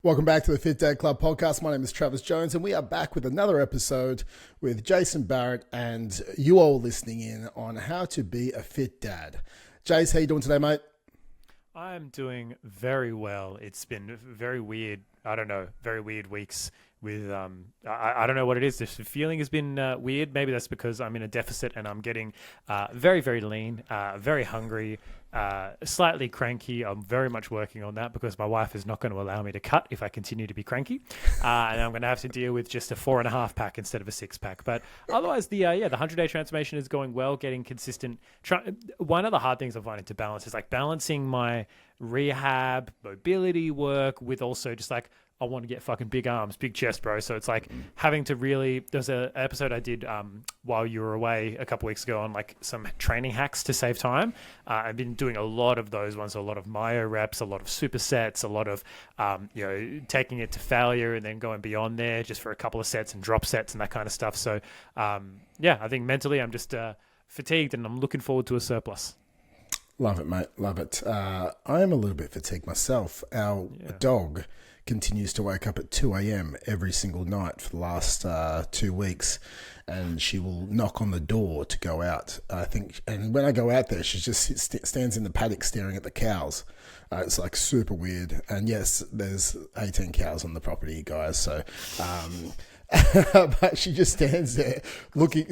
Welcome back to the Fit Dad Club podcast. My name is Travis Jones, and we are back with another episode with Jason Barrett, and you all listening in on how to be a fit dad. Jace, how you doing today, mate? I'm doing very well. It's been very weird. Very weird weeks with, I don't know what it is. This feeling has been weird. Maybe that's because I'm in a deficit and I'm getting very, very lean, very hungry, slightly cranky. I'm very much working on that because my wife is not going to allow me to cut if I continue to be cranky. And I'm going to have to deal with just a 4.5 pack instead of a 6-pack. But otherwise, the 100-day transformation is going well, getting consistent. One of the hard things I'm finding to balance is like balancing my rehab, mobility work with also just like, I want to get fucking big arms, big chest, bro. So it's like having to really, there's an episode I did while you were away a couple weeks ago on like some training hacks to save time. I've been doing a lot of those ones, a lot of myo reps, a lot of supersets, a lot of, taking it to failure and then going beyond there just for a couple of sets and drop sets and that kind of stuff. So I think mentally I'm just fatigued and I'm looking forward to a surplus. Love it, mate. Love it. I am a little bit fatigued myself. Our dog continues to wake up at 2 a.m. every single night for the last 2 weeks, and she will knock on the door to go out. I think, and when I go out there, she just stands in the paddock staring at the cows. It's like super weird. And yes, there's 18 cows on the property, guys. So, but she just stands there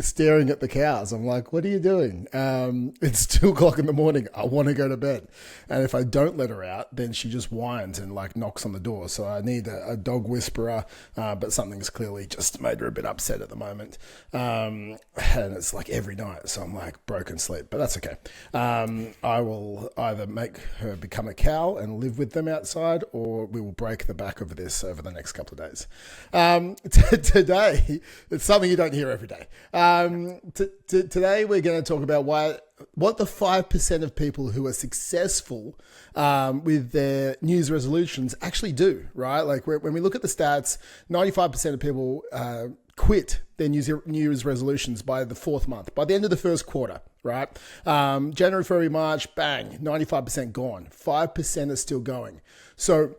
staring at the cows. I'm like, what are you doing? It's 2 o'clock in the morning. I want to go to bed. And if I don't let her out, then she just whines and like knocks on the door. So I need a dog whisperer, but something's clearly just made her a bit upset at the moment. And it's like every night. So I'm like broken sleep, but that's okay. I will either make her become a cow and live with them outside, or we will break the back of this over the next couple of days. Today, it's something you don't hear every day. Today, we're going to talk about what the 5% of people who are successful with their New Year's resolutions actually do, right? Like when we look at the stats, 95% of people quit their New Year's resolutions by the 4th month, by the end of the first quarter, right? January, February, March, bang, 95% gone. 5% are still going. So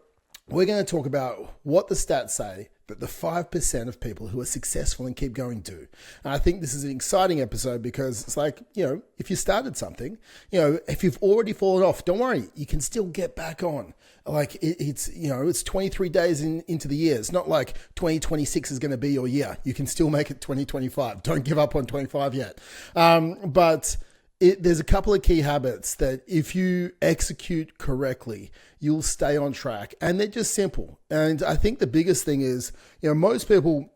we're going to talk about what the stats say that the 5% of people who are successful and keep going do. And I think this is an exciting episode because it's like, if you started something, if you've already fallen off, don't worry, you can still get back on. Like it's 23 days into the year. It's not like 2026 is going to be your year. You can still make it 2025. Don't give up on 25 yet. But there's a couple of key habits that if you execute correctly, you'll stay on track, and they're just simple. And I think the biggest thing is, most people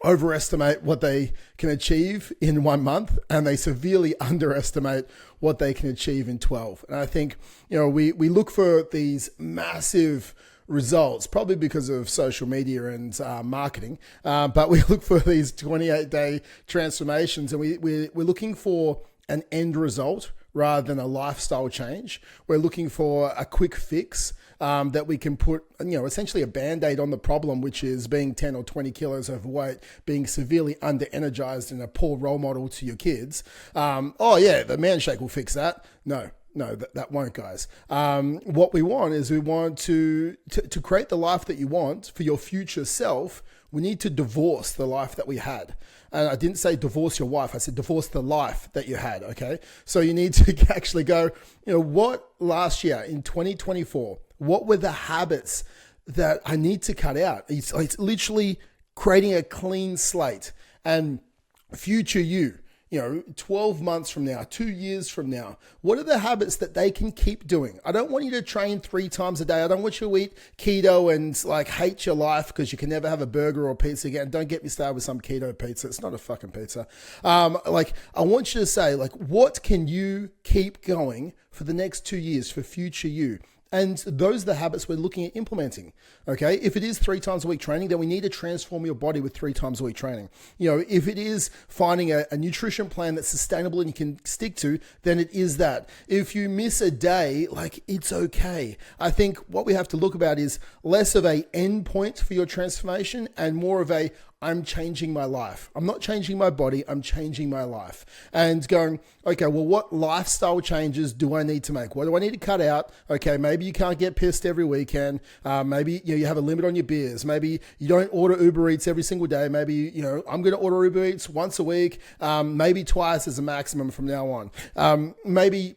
overestimate what they can achieve in 1 month, and they severely underestimate what they can achieve in 12. And I think, we look for these massive results, probably because of social media and marketing, but we look for these 28-day transformations, and we're looking for an end result rather than a lifestyle change. We're looking for a quick fix that we can put, essentially a Band-Aid on the problem, which is being 10 or 20 kilos overweight, being severely under-energized and a poor role model to your kids. The man shake will fix that. No, that won't, guys. What we want is to create the life that you want for your future self. We need to divorce the life that we had. And I didn't say divorce your wife. I said divorce the life that you had, okay? So you need to actually go, what last year in 2024, what were the habits that I need to cut out? It's literally creating a clean slate. And future you, 12 months from now, 2 years from now, what are the habits that they can keep doing? I don't want you to train 3 times a day. I don't want you to eat keto and like hate your life because you can never have a burger or pizza again. Don't get me started with some keto pizza. It's not a fucking pizza. I want you to say, what can you keep going for the next 2 years for future you? And those are the habits we're looking at implementing, okay? If it is 3 times a week training, then we need to transform your body with 3 times a week training. If it is finding a nutrition plan that's sustainable and you can stick to, then it is that. If you miss a day, it's okay. I think what we have to look about is less of a end point for your transformation and more of a I'm changing my life. I'm not changing my body, I'm changing my life. And going, okay, well, what lifestyle changes do I need to make? What do I need to cut out? Okay, maybe you can't get pissed every weekend. Maybe you have a limit on your beers. Maybe you don't order Uber Eats every single day. Maybe, I'm going to order Uber Eats once a week, maybe twice as a maximum from now on. Maybe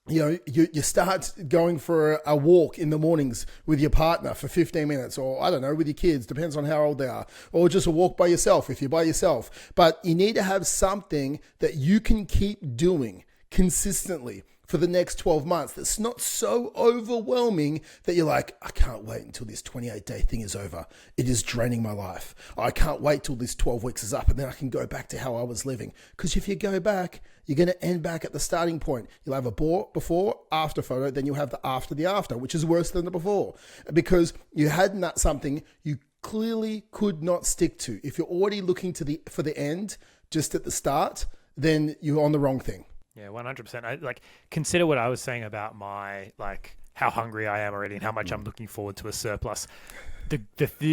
you start going for a walk in the mornings with your partner for 15 minutes, or I don't know, with your kids, depends on how old they are, or just a walk by yourself if you're by yourself. But you need to have something that you can keep doing consistently for the next 12 months that's not so overwhelming that you're like, I can't wait until this 28-day thing is over. It is draining my life. I can't wait till this 12 weeks is up and then I can go back to how I was living. Because if you go back, you're going to end back at the starting point. You'll have a before, after photo, then you'll have the after, which is worse than the before. Because you had something you clearly could not stick to. If you're already looking for the end just at the start, then you're on the wrong thing. Yeah, 100%. Consider what I was saying about my, how hungry I am already and how much I'm looking forward to a surplus. The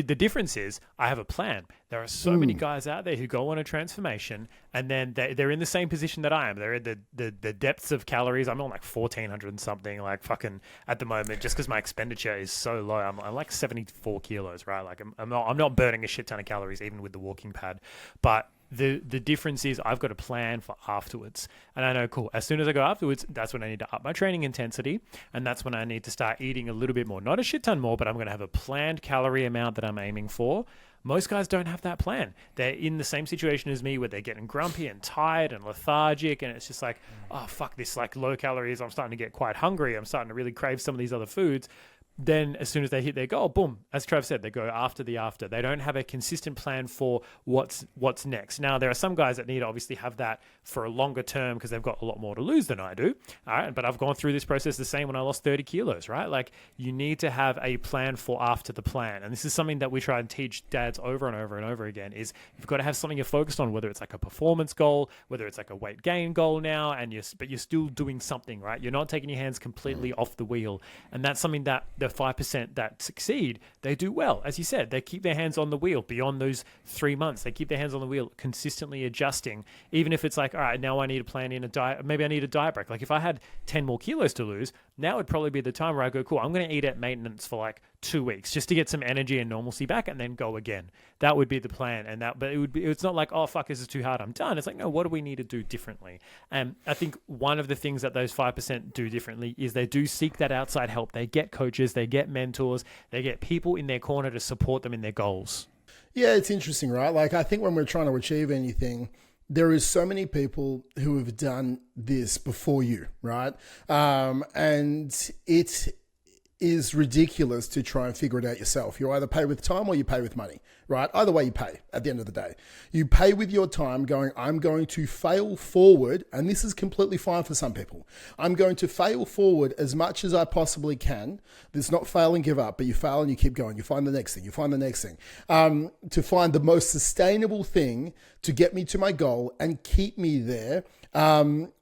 difference is I have a plan. There are so many guys out there who go on a transformation and then they're in the same position that I am. They're at the depths of calories. I'm on 1,400 and something, fucking at the moment, just because my expenditure is so low. I'm like 74 kilos, right? I'm not burning a shit ton of calories even with the walking pad. But the difference is I've got a plan for afterwards. And I know, cool, as soon as I go afterwards, that's when I need to up my training intensity. And that's when I need to start eating a little bit more. Not a shit ton more, but I'm going to have a planned calorie amount that I'm aiming for. Most guys don't have that plan. They're in the same situation as me where they're getting grumpy and tired and lethargic. And it's just like, oh, fuck this, low calories. I'm starting to get quite hungry. I'm starting to really crave some of these other foods. Then as soon as they hit their goal, boom, as Trav said, they go after the after. They don't have a consistent plan for what's next. Now, there are some guys that need to obviously have that for a longer term because they've got a lot more to lose than I do. All right. But I've gone through this process the same when I lost 30 kilos, right? You need to have a plan for after the plan. And this is something that we try and teach dads over and over and over again is you've got to have something you're focused on, whether it's a performance goal, whether it's a weight gain goal now, but you're still doing something, right? You're not taking your hands completely off the wheel. And that's something that the 5% that succeed, they do well. As you said, they keep their hands on the wheel beyond those 3 months. They keep their hands on the wheel, consistently adjusting. Even if it's all right, now I need to plan in a diet. Maybe I need a diet break. If I had 10 more kilos to lose, now would probably be the time where I go, cool, I'm going to eat at maintenance for 2 weeks just to get some energy and normalcy back and then go again. That would be the plan. But it's not oh, fuck, this is too hard, I'm done. It's no, what do we need to do differently? And I think one of the things that those 5% do differently is they do seek that outside help. They get coaches, they get mentors, they get people in their corner to support them in their goals. Yeah, it's interesting, right? I think when we're trying to achieve anything, there is so many people who have done this before you, right? And it is ridiculous to try and figure it out yourself. You either pay with time or you pay with money, right? Either way you pay at the end of the day. You pay with your time going, I'm going to fail forward, and this is completely fine for some people. I'm going to fail forward as much as I possibly can. There's not fail and give up, but you fail and you keep going. You find the next thing, you find the next thing. To find the most sustainable thing to get me to my goal and keep me there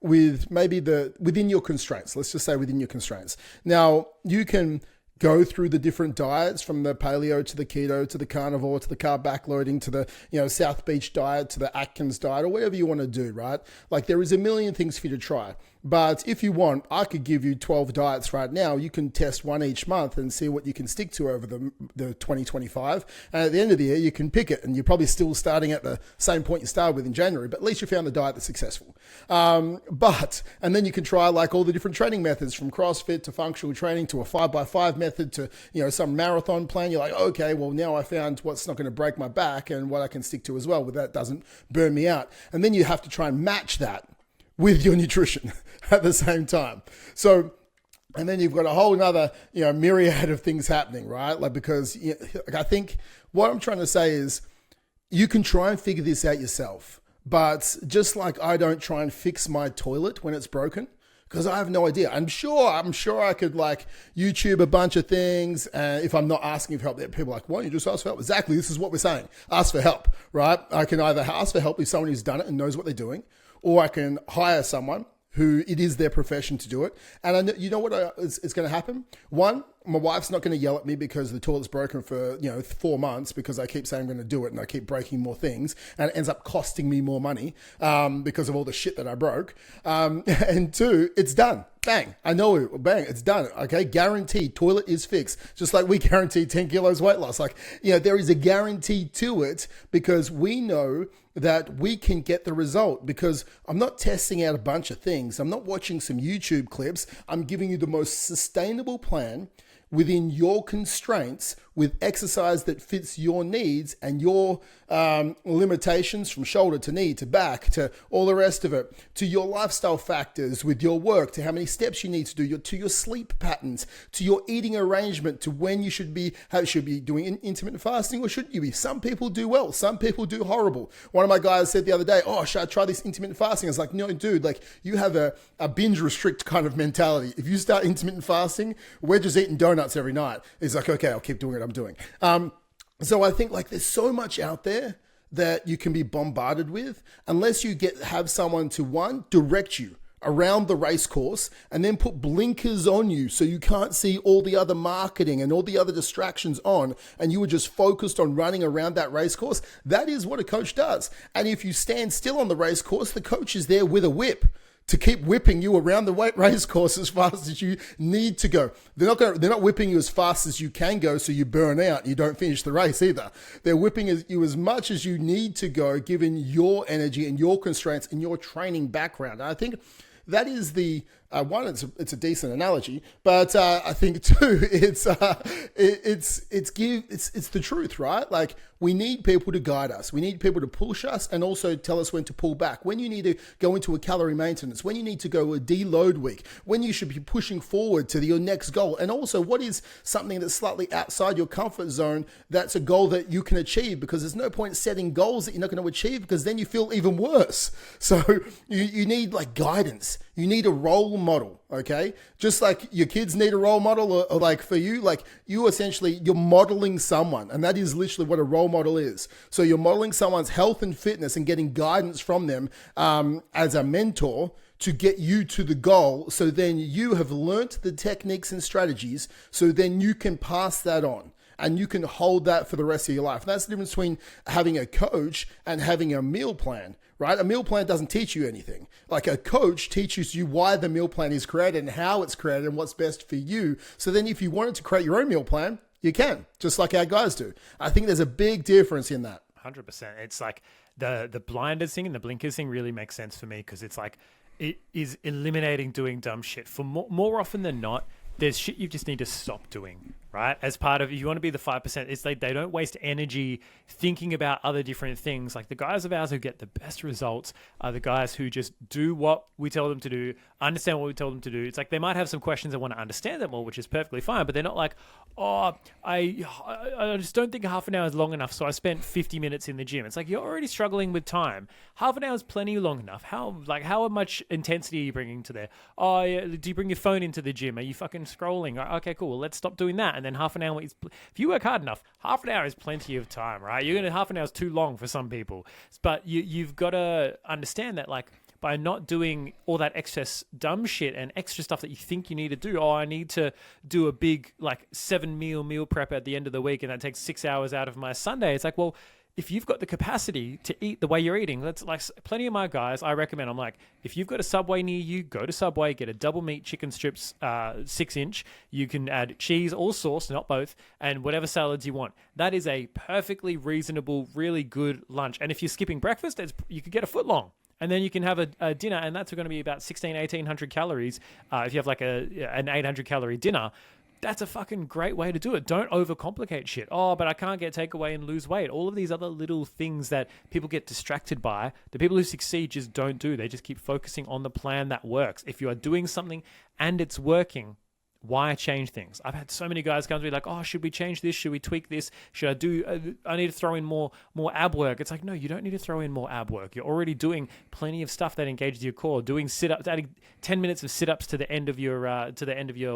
with maybe within your constraints. Let's just say within your constraints. Now, you can go through the different diets from the paleo to the keto to the carnivore to the carb backloading to the South Beach diet to the Atkins diet or whatever you want to do, right? There is a million things for you to try. But if you want, I could give you 12 diets right now. You can test one each month and see what you can stick to over the 2025. And at the end of the year, you can pick it. And you're probably still starting at the same point you started with in January, but at least you found the diet that's successful. And then you can try all the different training methods from CrossFit to functional training to a 5x5 method to, some marathon plan. You're like, okay, well, now I found what's not going to break my back and what I can stick to as well, where that doesn't burn me out. And then you have to try and match that with your nutrition at the same time. So, and then you've got a whole nother, myriad of things happening, right? Because I think what I'm trying to say is you can try and figure this out yourself, but just like I don't try and fix my toilet when it's broken, because I have no idea. I'm sure I could YouTube a bunch of things. If I'm not asking for help, people are like, why don't you just ask for help? Exactly. This is what we're saying. Ask for help, right? I can either ask for help with someone who's done it and knows what they're doing, or I can hire someone who it is their profession to do it. And you know what is going to happen? One, my wife's not going to yell at me because the toilet's broken for 4 months because I keep saying I'm going to do it and I keep breaking more things, and it ends up costing me more money because of all the shit that I broke. And two, it's done. Bang. I know it. Bang. It's done. Okay. Guaranteed. Toilet is fixed. Just like we guarantee 10 kilos weight loss. Like, there is a guarantee to it because we know that we can get the result, because I'm not testing out a bunch of things. I'm not watching some YouTube clips. I'm giving you the most sustainable plan within your constraints, with exercise that fits your needs and your limitations, from shoulder to knee to back to all the rest of it, to your lifestyle factors with your work, to how many steps you need to do, to your sleep patterns, to your eating arrangement, to when you should be, how you should be doing intermittent fasting, or shouldn't you be. Some people do well, some people do horrible. One of my guys said the other day, oh, should I try this intermittent fasting? I was like, no, dude, like, you have a binge restrict kind of mentality. If you start intermittent fasting, we're just eating donuts every night. It's like, okay, I'll keep doing it. I'm doing. So I think, like, there's so much out there that you can be bombarded with, unless you have someone to, one, direct you around the race course and then put blinkers on you so you can't see all the other marketing and all the other distractions on, and you were just focused on running around that race course. That is what a coach does. And if you stand still on the race course, the coach is there with a whip to keep whipping you around the race course as fast as you need to go. They're not whipping you as fast as you can go so you burn out and you don't finish the race either. They're whipping you as much as you need to go, given your energy and your constraints and your training background. And I think that is the one. It's a decent analogy, but I think two, it's the truth, right? Like, we need people to guide us. We need people to push us and also tell us when to pull back, when you need to go into a calorie maintenance, when you need to go a deload week, when you should be pushing forward to your next goal, and also what is something that's slightly outside your comfort zone that's a goal that you can achieve, because there's no point setting goals that you're not going to achieve, because then you feel even worse. So you need, like, guidance. You need a role model, okay? Just like your kids need a role model, or like for you, like, you're modeling someone, and that is literally what a role model is. So you're modeling someone's health and fitness and getting guidance from them as a mentor to get you to the goal. So then you have learnt the techniques and strategies, so then you can pass that on. And you can hold that for the rest of your life. And that's the difference between having a coach and having a meal plan, right? A meal plan doesn't teach you anything. Like, a coach teaches you why the meal plan is created and how it's created and what's best for you. So then if you wanted to create your own meal plan, you can, just like our guys do. I think there's a big difference in that. 100%. It's like the blinders thing and the blinkers thing really makes sense for me, because it's like, it is eliminating doing dumb shit. For more often than not, there's shit you just need to stop doing, right? As part of, if you want to be the 5%, it's like they don't waste energy thinking about other different things. Like, the guys of ours who get the best results are the guys who just do what we tell them to do, understand what we tell them to do. It's like, they might have some questions and want to understand them more, which is perfectly fine, but they're not like, oh, I just don't think half an hour is long enough, so I spent 50 minutes in the gym. It's like, you're already struggling with time. Half an hour is plenty long enough. How much intensity are you bringing to there? Oh, yeah, do you bring your phone into the gym? Are you fucking scrolling? Okay, cool. Well, let's stop doing that. And then half an hour is, if you work hard enough, half an hour is plenty of time, right? Half an hour is too long for some people, but you've got to understand that, like, by not doing all that excess dumb shit and extra stuff that you think you need to do. Oh, I need to do a big, like, 7 meal prep at the end of the week, and that takes 6 hours out of my Sunday. It's like, well, if you've got the capacity to eat the way you're eating, that's like, plenty of my guys, I recommend, I'm like, if you've got a Subway near you, go to Subway, get a double meat chicken strips, 6-inch. You can add cheese or sauce, not both, and whatever salads you want. That is a perfectly reasonable, really good lunch. And if you're skipping breakfast, you could get a foot long. And then you can have a dinner, and that's going to be about 1,800 calories. If you have like an 800 calorie dinner, that's a fucking great way to do it. Don't overcomplicate shit. Oh, but I can't get takeaway and lose weight. All of these other little things that people get distracted by, the people who succeed just don't do. They just keep focusing on the plan that works. If you are doing something and it's working, why change things? I've had so many guys come to me like, oh, should we change this? Should we tweak this? Should I do, I need to throw in more ab work. It's like, no, you don't need to throw in more ab work. You're already doing plenty of stuff that engages your core. Doing sit-ups, adding 10 minutes of sit-ups to the end of your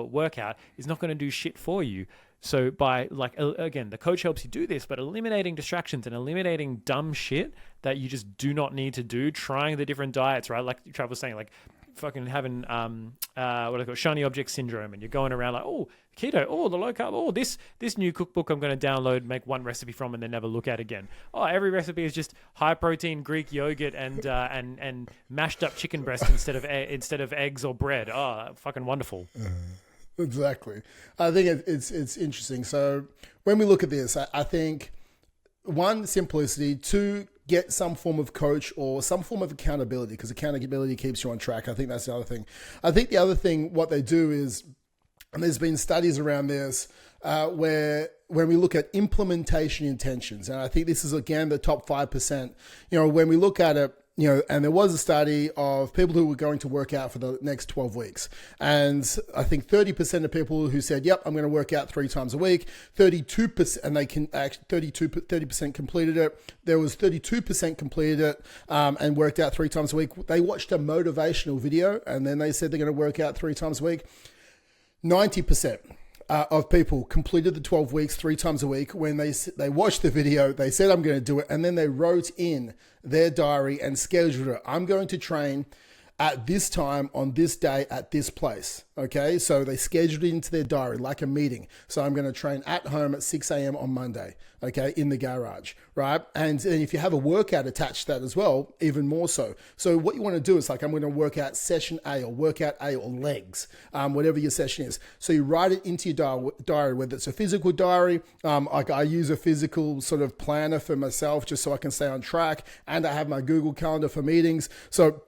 workout is not going to do shit for you. So by, like, again, the coach helps you do this, but eliminating distractions and eliminating dumb shit that you just do not need to do, trying the different diets, right? Like Trav was saying, like, fucking having what I call shiny object syndrome, and you're going around like, oh, keto, oh, the low carb, oh, this new cookbook I'm going to download, make one recipe from, and then never look at again. Oh, every recipe is just high protein Greek yogurt and mashed up chicken breast instead of eggs or bread. Oh, fucking wonderful. Exactly. I think it's interesting. So when we look at this, I think one, simplicity, two, get some form of coach or some form of accountability, because accountability keeps you on track. I think that's the other thing. I think the other thing, what they do is, and there's been studies around this where when we look at implementation intentions, and I think this is again the top 5%, when we look at it, and there was a study of people who were going to work out for the next 12 weeks. And I think 30% of people who said, yep, I'm going to work out 3 times a week, 32%, and they can actually 30% completed it. There was 32% completed it and worked out 3 times a week. They watched a motivational video and then they said they're going to work out 3 times a week. 90% of people completed the 12 weeks 3 times a week. When they watched the video, they said, I'm going to do it. And then they wrote in their diary and scheduled it. I'm going to train at this time on this day at this place. Okay. So they scheduled it into their diary like a meeting. So I'm going to train at home at 6 a.m. on Monday. Okay. In the garage. Right. And if you have a workout attached to that as well, even more so. So what you want to do is like, I'm going to work out session A or workout A or legs, whatever your session is. So you write it into your diary, whether it's a physical diary. Like I use a physical sort of planner for myself just so I can stay on track. And I have my Google Calendar for meetings. So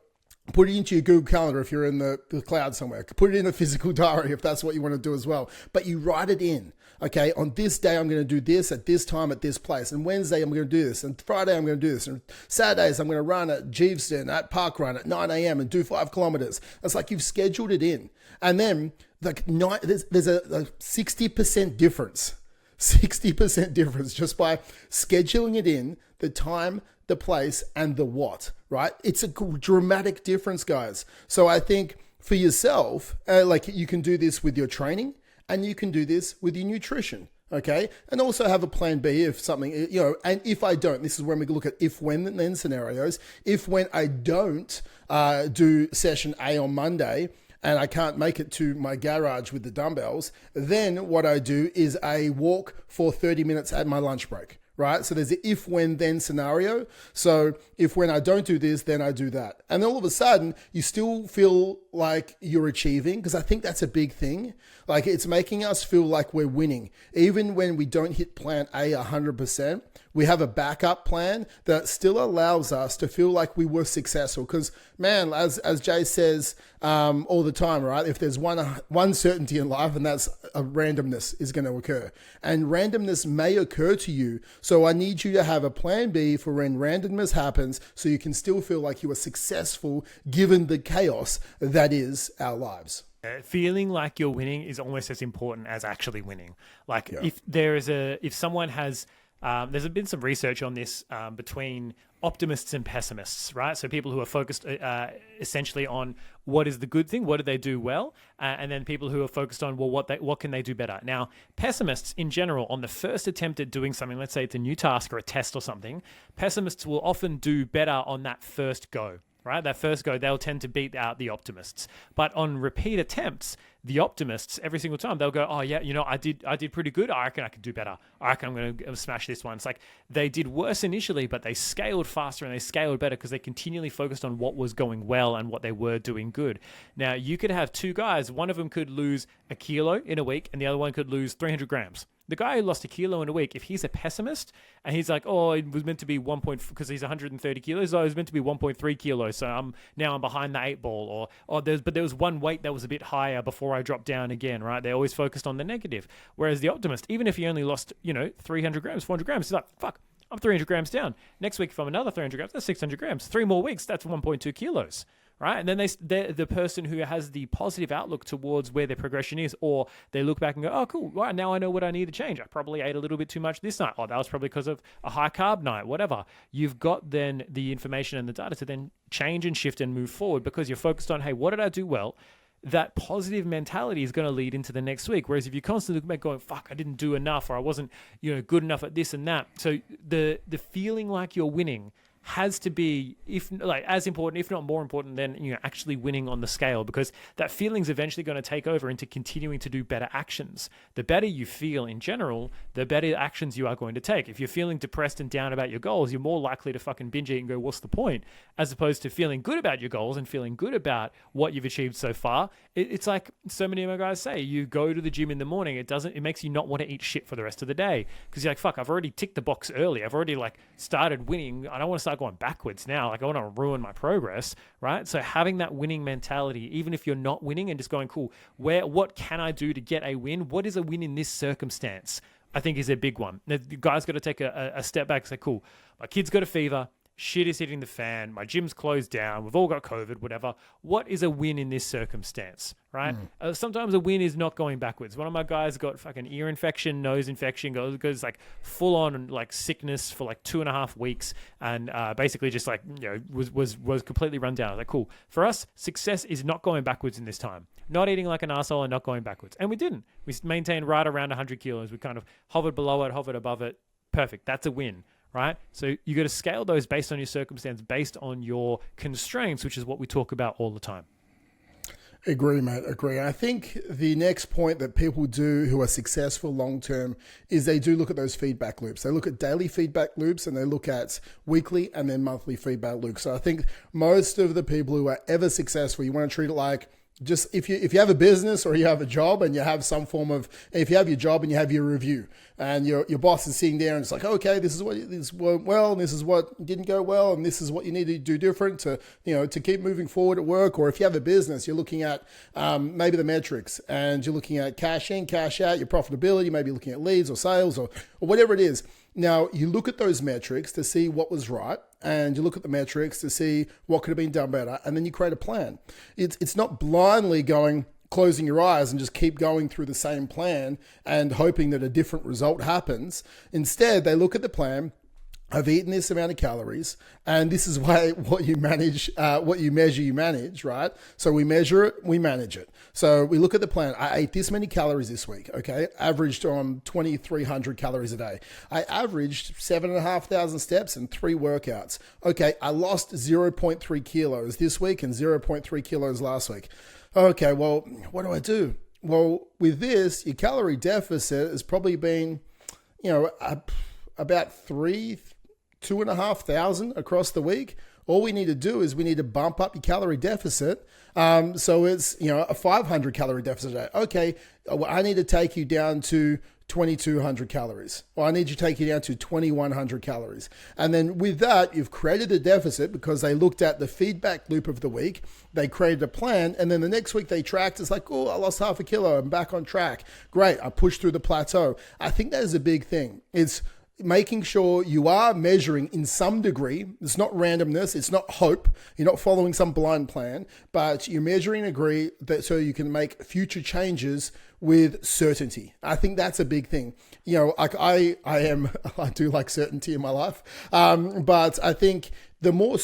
put it into your Google Calendar if you're in the cloud somewhere. Put it in a physical diary if that's what you want to do as well. But you write it in. Okay, on this day, I'm going to do this at this time at this place. And Wednesday, I'm going to do this. And Friday, I'm going to do this. And Saturdays, I'm going to run at Jeeveston at Park Run at 9 a.m. and do 5 kilometers. It's like you've scheduled it in. And then there's a 60% difference. 60% difference just by scheduling it in, the time, the place, and the what, right? It's a dramatic difference, guys. So I think for yourself, like you can do this with your training and you can do this with your nutrition, okay? And also have a plan B if something, and if I don't, this is when we look at if, when, and then scenarios. If when I don't do session A on Monday, and I can't make it to my garage with the dumbbells, then what I do is I walk for 30 minutes at my lunch break, right? So there's an if, when, then scenario. So if when I don't do this, then I do that. And all of a sudden, you still feel like you're achieving, because I think that's a big thing. Like it's making us feel like we're winning. Even when we don't hit plan A 100%, we have a backup plan that still allows us to feel like we were successful. Because, man, as Jay says all the time, right? If there's one certainty in life, and that's a randomness is going to occur. And randomness may occur to you. So I need you to have a plan B for when randomness happens so you can still feel like you are successful given the chaos that is our lives. Feeling like you're winning is almost as important as actually winning. Like if someone has... there's been some research on this between optimists and pessimists, right? So people who are focused essentially on what is the good thing, what do they do well, and then people who are focused on, well, what can they do better? Now, pessimists in general, on the first attempt at doing something, let's say it's a new task or a test or something, pessimists will often do better on that first go. Right? That first go, they'll tend to beat out the optimists. But on repeat attempts, the optimists, every single time, they'll go, oh yeah, I did pretty good. I reckon I could do better. I reckon I'm going to smash this one. It's like they did worse initially, but they scaled faster and they scaled better because they continually focused on what was going well and what they were doing good. Now, you could have 2 guys. One of them could lose 1 kilo in a week and the other one could lose 300 grams. The guy who lost 1 kilo in a week, if he's a pessimist and he's like, oh, it was meant to be because he's 130 kilos, it was meant to be 1.3 kilos, so I'm behind the 8 ball, but there was one weight that was a bit higher before I dropped down again, right? They're always focused on the negative. Whereas the optimist, even if he only lost, 300 grams, 400 grams, he's like, fuck, I'm 300 grams down. Next week, if I'm another 300 grams, that's 600 grams. 3 more weeks, that's 1.2 kilos. Right. And then the person who has the positive outlook towards where their progression is, or they look back and go, oh, cool. Right. Now I know what I need to change. I probably ate a little bit too much this night. Oh, that was probably because of a high carb night, whatever. You've got then the information and the data to then change and shift and move forward because you're focused on, hey, what did I do well? That positive mentality is going to lead into the next week. Whereas if you constantly look back going, fuck, I didn't do enough, or I wasn't, good enough at this and that. So the feeling like you're winning has to be as important, if not more important than actually winning on the scale, because that feeling's eventually going to take over into continuing to do better actions. The better you feel in general, the better actions you are going to take. If you're feeling depressed and down about your goals, you're more likely to fucking binge eat and go, what's the point? As opposed to feeling good about your goals and feeling good about what you've achieved so far. It's like so many of my guys say, you go to the gym in the morning, it makes you not want to eat shit for the rest of the day, because you're like, fuck, I've already ticked the box early. I've already started winning. I don't want to start going backwards now. I want to ruin my progress, right? So having that winning mentality, even if you're not winning, and just going, cool, what can I do to get a win? What is a win in this circumstance? I think is a big one. Now, the guy's got to take a step back and say, cool, my kid's got a fever. Shit is hitting the fan. My gym's closed down. We've all got COVID, whatever. What is a win in this circumstance, right? Sometimes a win is not going backwards. One of my guys got fucking ear infection, nose infection, goes full on sickness for 2.5 weeks, and basically just was completely run down. I was like, cool. For us, success is not going backwards in this time. Not eating like an asshole and not going backwards. And we didn't. We maintained right around 100 kilos. We kind of hovered below it, hovered above it. Perfect. That's a win. Right? So you got to scale those based on your circumstance, based on your constraints, which is what we talk about all the time. Agree, mate. Agree. I think the next point that people do who are successful long-term is they do look at those feedback loops. They look at daily feedback loops, and they look at weekly and then monthly feedback loops. So I think most of the people who are ever successful, you want to treat it like, just if you have a business or you have a job and you have some form of, if you have your job and you have your review, and your boss is sitting there and it's like, okay, this went well, and this is what didn't go well, and this is what you need to do different to keep moving forward at work. Or if you have a business, you're looking at maybe the metrics, and you're looking at cash in, cash out, your profitability, maybe looking at leads or sales or whatever it is. Now, you look at those metrics to see what was right, and you look at the metrics to see what could have been done better, and then you create a plan. It's not blindly closing your eyes and just keep going through the same plan and hoping that a different result happens. Instead, they look at the plan. I've eaten this amount of calories, and this is what you manage, what you measure, you manage, right? So we measure it, we manage it. So we look at the plan. I ate this many calories this week, okay? Averaged on 2,300 calories a day. I averaged 7,500 steps and 3 workouts. Okay, I lost 0.3 kilos this week and 0.3 kilos last week. Okay, well, what do? Well, with this, your calorie deficit has probably been, about 2,500 across the week. All we need to do is we need to bump up your calorie deficit. So it's, a 500 calorie deficit a day. Okay, I need to take you down to 2,200 calories. Or I need to take you down to 2,100 calories. And then with that, you've created a deficit because they looked at the feedback loop of the week. They created a plan. And then the next week they tracked. It's like, oh, I lost 0.5 kilo. I'm back on track. Great. I pushed through the plateau. I think that is a big thing. It's making sure you are measuring in some degree. It's not randomness. It's not hope. You're not following some blind plan, but you're measuring a degree that so you can make future changes with certainty. I think that's a big thing. I do like certainty in my life. But I think the more,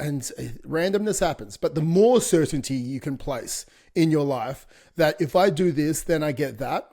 and randomness happens, but the more certainty you can place in your life that if I do this, then I get that,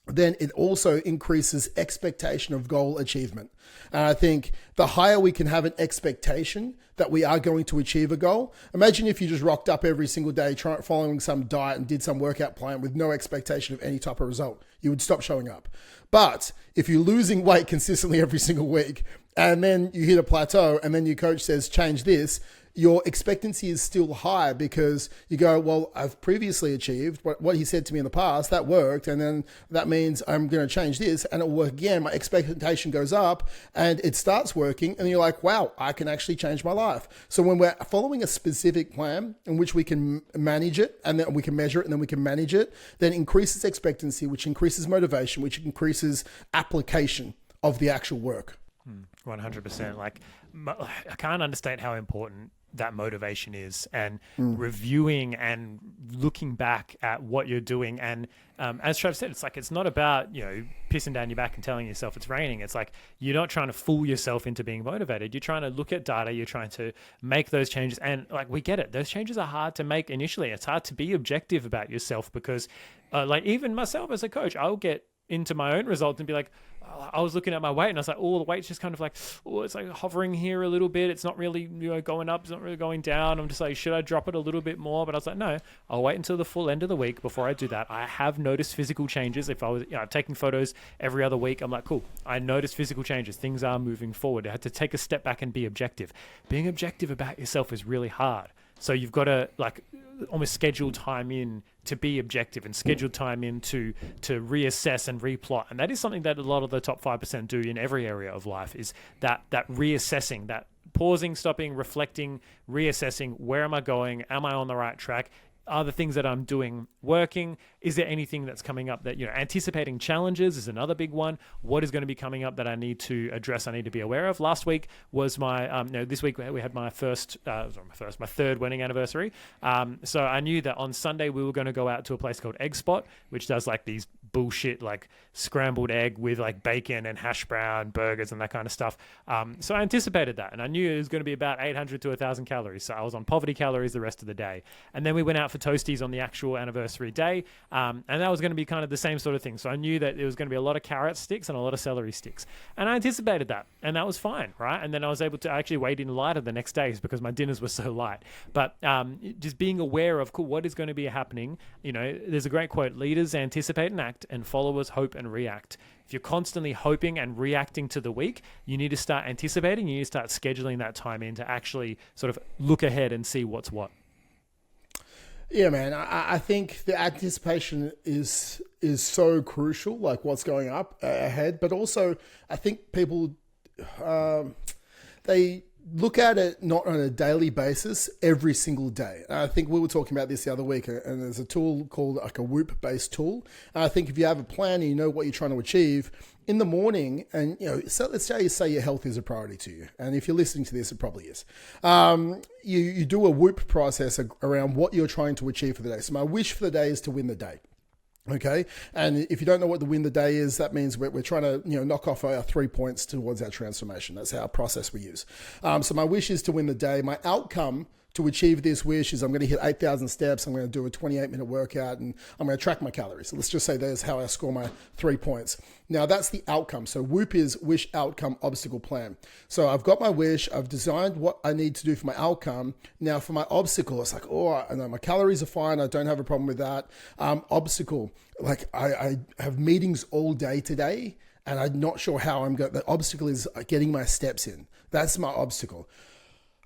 then it also increases expectation of goal achievement. And I think the higher we can have an expectation that we are going to achieve a goal. Imagine if you just rocked up every single day following some diet and did some workout plan with no expectation of any type of result. You would stop showing up. But if you're losing weight consistently every single week, and then you hit a plateau, and then your coach says, change this, your expectancy is still high because you go, well, I've previously achieved what he said to me in the past, that worked, and then that means I'm going to change this and it will work again. My expectation goes up and it starts working, and you're like, wow, I can actually change my life. So when we're following a specific plan in which we can manage it, and then we can measure it, and then we can manage it, then increases expectancy, which increases motivation, which increases application of the actual work. 100%. I can't understate how important that motivation is, and reviewing and looking back at what you're doing. And as Trav said, it's not about, pissing down your back and telling yourself it's raining. It's like, you're not trying to fool yourself into being motivated. You're trying to look at data. You're trying to make those changes. And we get it. Those changes are hard to make initially. It's hard to be objective about yourself because even myself as a coach, I'll get into my own result and be like, I was looking at my weight and I was like, oh, the weight's just kind of like, oh, it's like hovering here a little bit. It's not really, going up. It's not really going down. I'm just like, should I drop it a little bit more? But I was like, no, I'll wait until the full end of the week before I do that. I have noticed physical changes. If I was, taking photos every other week, I'm like, cool. I noticed physical changes. Things are moving forward. I had to take a step back and be objective. Being objective about yourself is really hard. So you've got to almost schedule time in to be objective and schedule time in to reassess and replot. And that is something that a lot of the top 5% do in every area of life, is that reassessing, that pausing, stopping, reflecting, reassessing. Where am I going? Am I on the right track? Are the things that I'm doing working? Is there anything that's coming up that, anticipating challenges is another big one. What is going to be coming up that I need to address, I need to be aware of? Last week was this week we had my third wedding anniversary. So I knew that on Sunday we were going to go out to a place called Egg Spot, which does like these bullshit, like scrambled egg with like bacon and hash brown burgers and that kind of stuff. So I anticipated that, and I knew it was going to be about 800 to 1,000 calories. So I was on poverty calories the rest of the day. And then we went out for toasties on the actual anniversary day. And that was going to be kind of the same sort of thing. So I knew that there was going to be a lot of carrot sticks and a lot of celery sticks. And I anticipated that. And that was fine, right? And then I was able to actually wait in lighter the next days because my dinners were so light. But just being aware of, cool, what is going to be happening. There's a great quote: leaders anticipate and act, and followers hope and react. If you're constantly hoping and reacting to the week, you need to start anticipating. You need to start scheduling that time in to actually sort of look ahead and see what's what. Yeah, man. I think the anticipation is so crucial, like what's going up ahead. But also, I think people, they look at it not on a daily basis, every single day. And I think we were talking about this the other week, and there's a tool called like a Whoop-based tool. And I think if you have a plan and you know what you're trying to achieve in the morning, and so let's say your health is a priority to you, and if you're listening to this, it probably is. You do a Whoop process around what you're trying to achieve for the day. So my wish for the day is to win the day. Okay. And if you don't know what the win the day is, that means we're trying to, knock off our 3 points towards our transformation. That's our process we use. So my wish is to win the day. My outcome to achieve this wish is I'm going to hit 8,000 steps. I'm going to do a 28-minute workout, and I'm going to track my calories. So let's just say there's how I score my 3 points. Now that's the outcome. So Whoop is wish, outcome, obstacle, plan. So I've got my wish. I've designed what I need to do for my outcome. Now for my obstacle, it's like, I know my calories are fine. I don't have a problem with that. Obstacle, like I have meetings all day today, and I'm not sure how I'm going. The obstacle is getting my steps in. That's my obstacle.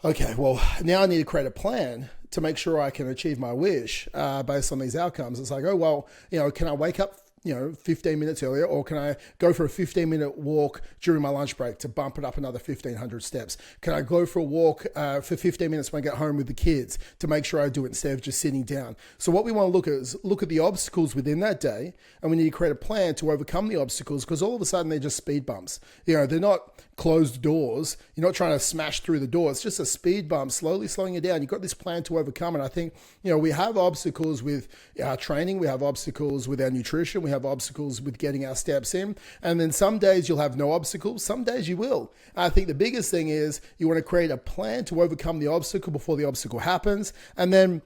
Okay, well, now I need to create a plan to make sure I can achieve my wish based on these outcomes. It's like, can I wake up 15 minutes earlier, or can I go for a 15-minute walk during my lunch break to bump it up another 1,500 steps? Can I go for a walk for 15 minutes when I get home with the kids to make sure I do it instead of just sitting down? So what we want to look at is look at the obstacles within that day, and we need to create a plan to overcome the obstacles, because all of a sudden they're just speed bumps. They're not closed doors. You're not trying to smash through the door. It's just a speed bump, slowly slowing you down. You've got this plan to overcome it. I think, we have obstacles with our training. We have obstacles with our nutrition. We have obstacles with getting our steps in. And then some days you'll have no obstacles. Some days you will. I think the biggest thing is you want to create a plan to overcome the obstacle before the obstacle happens. And then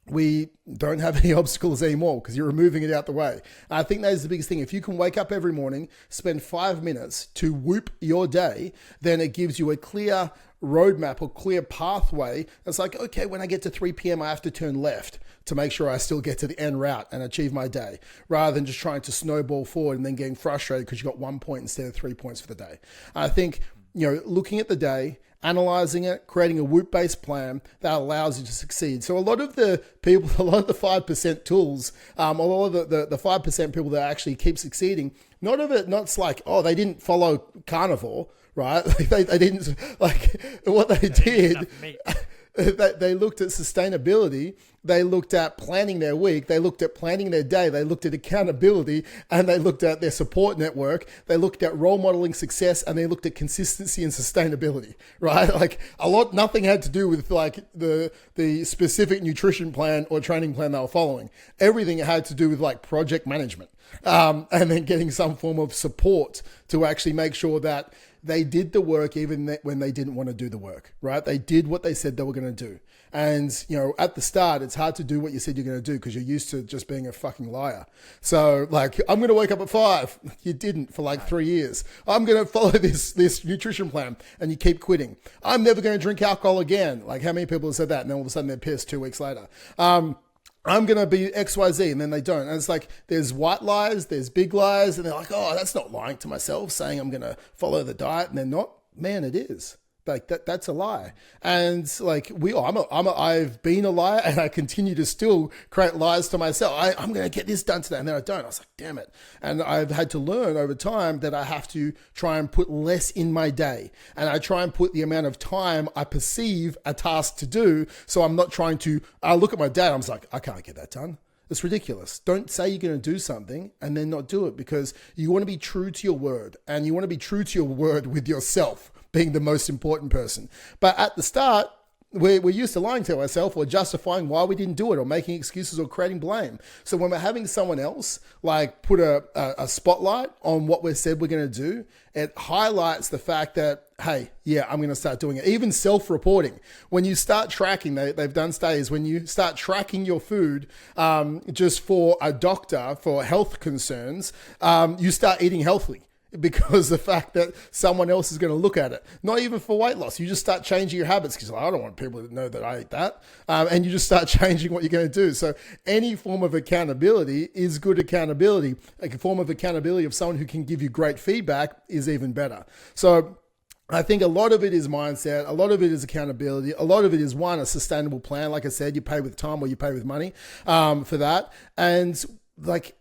we don't have any obstacles anymore because you're removing it out the way. I think that is the biggest thing. If you can wake up every morning, spend 5 minutes to Whoop your day, then it gives you a clear roadmap or clear pathway. It's like, okay, when I get to 3 p.m., I have to turn left to make sure I still get to the end route and achieve my day, rather than just trying to snowball forward and then getting frustrated because you got 1 point instead of 3 points for the day. I think, looking at the day, analyzing it, creating a Whoop-based plan that allows you to succeed. So a lot of the people, a lot of the 5% tools, a lot of the 5% people that actually keep succeeding, not it's like, they didn't follow carnivore, right? They didn't, what they did, they looked at sustainability, they looked at planning their week, they looked at planning their day, they looked at accountability, and they looked at their support network, they looked at role modeling success, and they looked at consistency and sustainability, right? Nothing had to do with the specific nutrition plan or training plan they were following. Everything had to do with project management, and then getting some form of support to actually make sure that they did the work even when they didn't want to do the work, right? They did what they said they were going to do. And, at the start, it's hard to do what you said you're going to do because you're used to just being a fucking liar. So like, I'm going to wake up at 5. You didn't for like 3 years. I'm going to follow this nutrition plan, and you keep quitting. I'm never going to drink alcohol again. Like, how many people have said that? And then all of a sudden they're pissed 2 weeks later. I'm going to be XYZ, and then they don't. And it's like, there's white lies, there's big lies, and they're like, oh, that's not lying to myself, saying I'm going to follow the diet, and they're not. Man, it is. Like that's a lie. And like I've been a liar, and I continue to still create lies to myself. I'm going to get this done today, and then I don't. I was like, damn it. And I've had to learn over time that I have to try and put less in my day. And I try and put the amount of time I perceive a task to do. So I'm not trying to, I look at my dad, I'm like, I can't get that done. It's ridiculous. Don't say you're going to do something and then not do it, because you want to be true to your word, and you want to be true to your word with yourself being the most important person. But at the start, we're used to lying to ourselves or justifying why we didn't do it or making excuses or creating blame. So when we're having someone else like put a spotlight on what we said we're going to do, it highlights the fact that, hey, yeah, I'm going to start doing it. Even self-reporting. When you start tracking, they've done studies, when you start tracking your food just for a doctor, for health concerns, you start eating healthily. Because the fact that someone else is going to look at it, not even for weight loss, you just start changing your habits because I don't want people to know that I ate that. And you just start changing what you're going to do. So any form of accountability is good accountability. Like a form of accountability of someone who can give you great feedback is even better. So I think a lot of it is mindset. A lot of it is accountability. A lot of it is, one, a sustainable plan. Like I said, you pay with time or you pay with money for that. And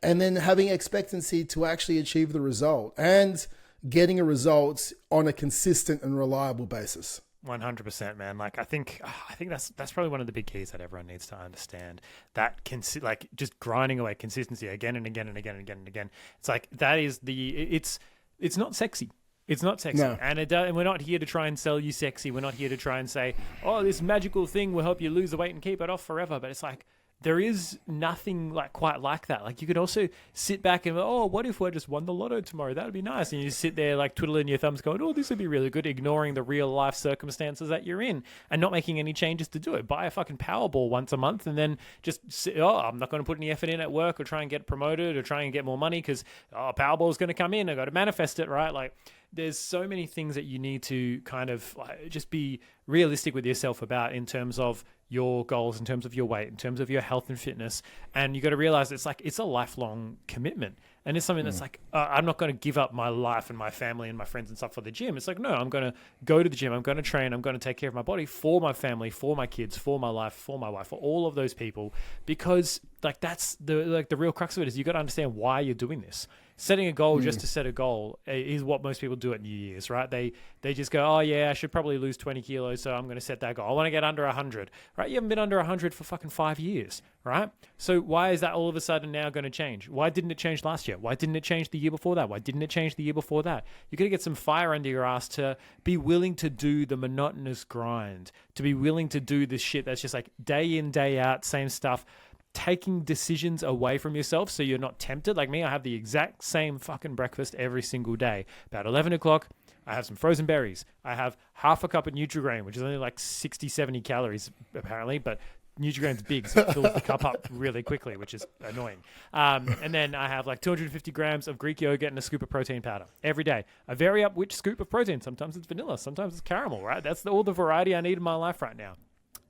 then having expectancy to actually achieve the result and getting a result on a consistent and reliable basis. 100%, man. Like, I think that's probably one of the big keys that everyone needs to understand. That like just grinding away, consistency again and again and again and again and again. It's like, that is it's not sexy. It's not sexy. No. And we're not here to try and sell you sexy. We're not here to try and say, oh, this magical thing will help you lose the weight and keep it off forever. But it's like, there is nothing like quite like that. Like, you could also sit back and, oh, what if we just won the lotto tomorrow? That would be nice. And you sit there like twiddling your thumbs going, oh, this would be really good, ignoring the real life circumstances that you're in and not making any changes to do it. Buy a fucking Powerball once a month and then just sit, oh, I'm not going to put any effort in at work or try and get promoted or try and get more money because, oh, Powerball's going to come in. I got to manifest it, right? Like, there's so many things that you need to kind of like just be realistic with yourself about in terms of your goals, in terms of your weight, in terms of your health and fitness. And you got to realize it's a lifelong commitment. And it's something that's like, I'm not going to give up my life and my family and my friends and stuff for the gym. It's like, no, I'm going to go to the gym. I'm going to train. I'm going to take care of my body for my family, for my kids, for my life, for my wife, for all of those people. Because like, that's the real crux of it is you got to understand why you're doing this. Setting a goal just to set a goal is what most people do at New Year's, right? They just go, oh yeah, I should probably lose 20 kilos, so I'm going to set that goal. I want to get under 100, right? You haven't been under 100 for fucking 5 years, right? So why is that all of a sudden now going to change? Why didn't it change last year? Why didn't it change the year before that? Why didn't it change the year before that? You're going to get some fire under your ass to be willing to do the monotonous grind, to be willing to do this shit that's just like day in, day out, same stuff, taking decisions away from yourself so you're not tempted. Like me, I have the exact same fucking breakfast every single day. About 11 o'clock, I have some frozen berries. I have half a cup of Nutri-Grain, which is only like 60, 70 calories apparently, but Nutri-Grain's big, so it fills the cup up really quickly, which is annoying. And then I have like 250 grams of Greek yogurt and a scoop of protein powder every day. I vary up which scoop of protein. Sometimes it's vanilla, sometimes it's caramel, right? That's all the variety I need in my life right now.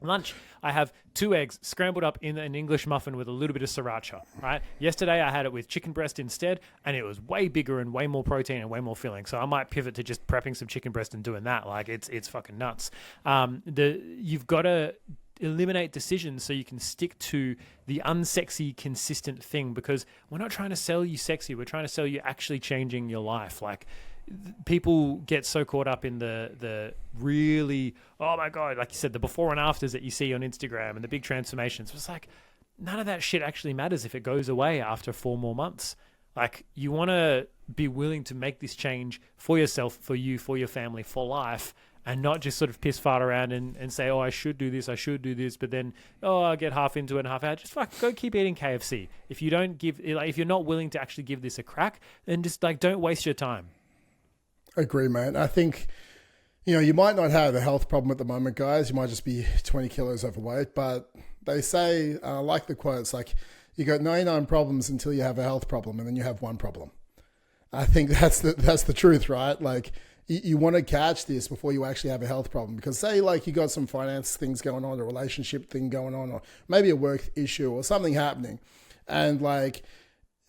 Lunch, I have 2 eggs scrambled up in an English muffin with a little bit of sriracha, right? Yesterday, I had it with chicken breast instead, and it was way bigger and way more protein and way more filling. So I might pivot to just prepping some chicken breast and doing that. Like, it's fucking nuts. You've got to eliminate decisions so you can stick to the unsexy, consistent thing, because we're not trying to sell you sexy. We're trying to sell you actually changing your life. Like, people get so caught up in the really, oh my God, like you said, the before and afters that you see on Instagram and the big transformations. It's like, none of that shit actually matters if it goes away after 4 more months. Like, you want to be willing to make this change for yourself, for you, for your family, for life, and not just sort of piss fart around and say, oh, I should do this, but then, oh, I'll get half into it and half out. Just go keep eating KFC. If you don't if you're not willing to actually give this a crack, then just like, don't waste your time. Agree, man. I think, you might not have a health problem at the moment, guys. You might just be 20 kilos overweight, but They say, I like the quotes, like you got 99 problems until you have a health problem, and then you have one problem. I think that's the truth, right? Like you want to catch this before you actually have a health problem, because say like you got some finance things going on, a relationship thing going on, or maybe a work issue or something happening, and like,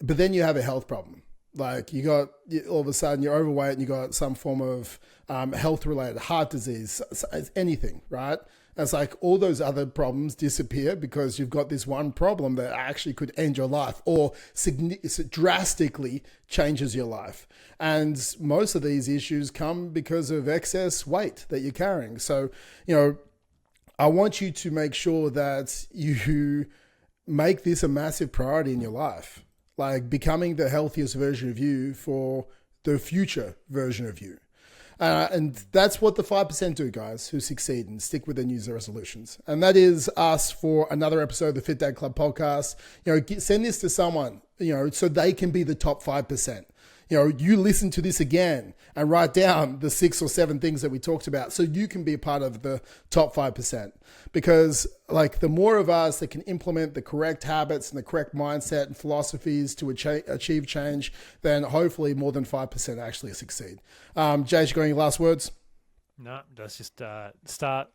but then you have a health problem. Like all of a sudden you're overweight and you got some form of health related heart disease, anything, right? It's like all those other problems disappear because you've got this one problem that actually could end your life or drastically changes your life. And most of these issues come because of excess weight that you're carrying. So, I want you to make sure that you make this a massive priority in your life, like becoming the healthiest version of you for the future version of you. And that's what the 5% do, guys, who succeed and stick with their New Year's resolutions. And that is us for another episode of the Fit Dad Club podcast. Send this to someone, so they can be the top 5%. You listen to this again and write down the 6 or 7 things that we talked about so you can be a part of the top 5%. Because like the more of us that can implement the correct habits and the correct mindset and philosophies to achieve change, then hopefully more than 5% actually succeed. Jace, you got any last words? No, let's just start,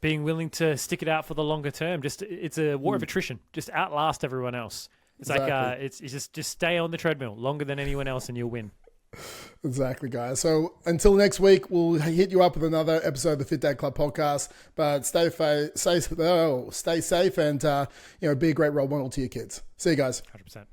being willing to stick it out for the longer term. It's a war of attrition. Just outlast everyone else. It's exactly. Like it's just stay on the treadmill longer than anyone else and you'll win. Exactly, guys. So until next week, we'll hit you up with another episode of the Fit Dad Club podcast. But stay safe and be a great role model to your kids. See you guys. 100%.